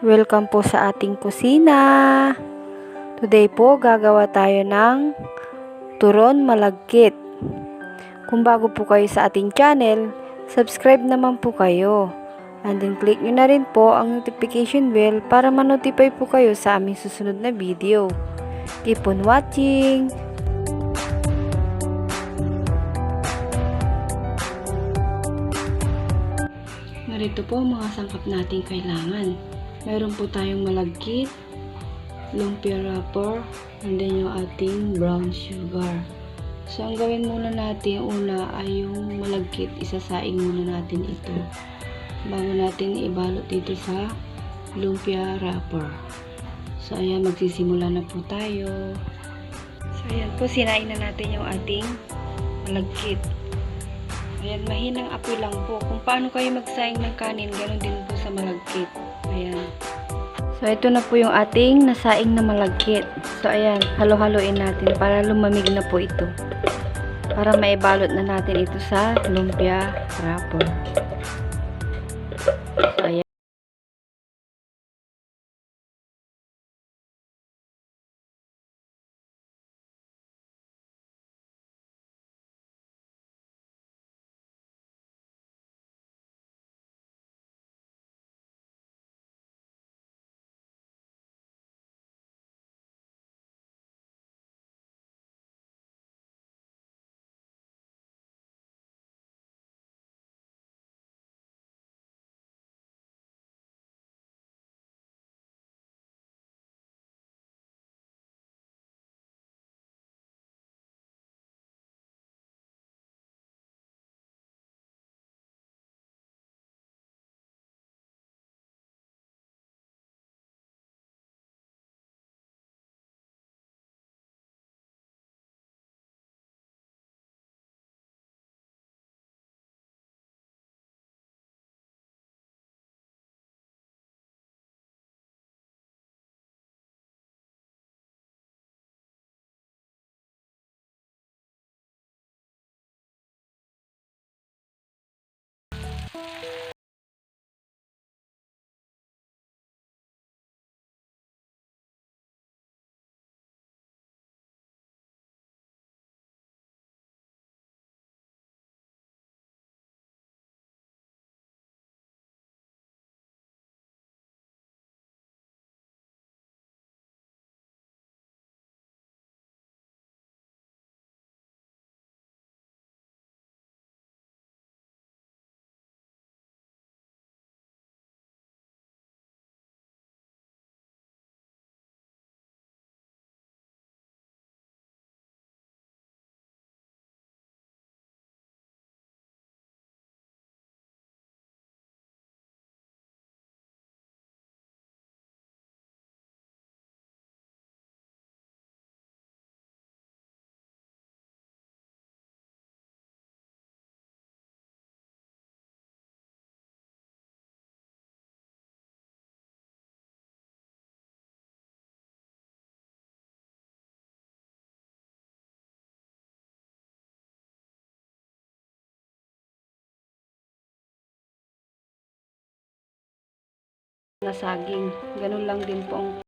Welcome po sa ating kusina. Today po, gagawa tayo ng turon malagkit. Kung bago po kayo sa ating channel, subscribe naman po kayo. And then click nyo na rin po ang notification bell para ma-notify po kayo sa aming susunod na video. Keep on watching! Narito po mga sangkap nating kailangan. Meron po tayong malagkit, lumpia wrapper, and then yung ating brown sugar. So, ang gawin muna natin, una ay yung malagkit, isasaing muna natin ito bago natin ibalot dito sa lumpia wrapper. So, ayan, magsisimula na po tayo. So, ayan po, sinain na natin yung ating malagkit. Ayan, mahinang apoy lang po. Kung paano kayo magsaing ng kanin, ganoon din po sa malagkit. Ayan. So, ito na po yung ating nasaing na malagkit. So, ayan, halo-haloin natin para lumamig na po ito. Para maibalot na natin ito sa lumpia wrapper. So, ayan. Na saging. Ganun lang din po ang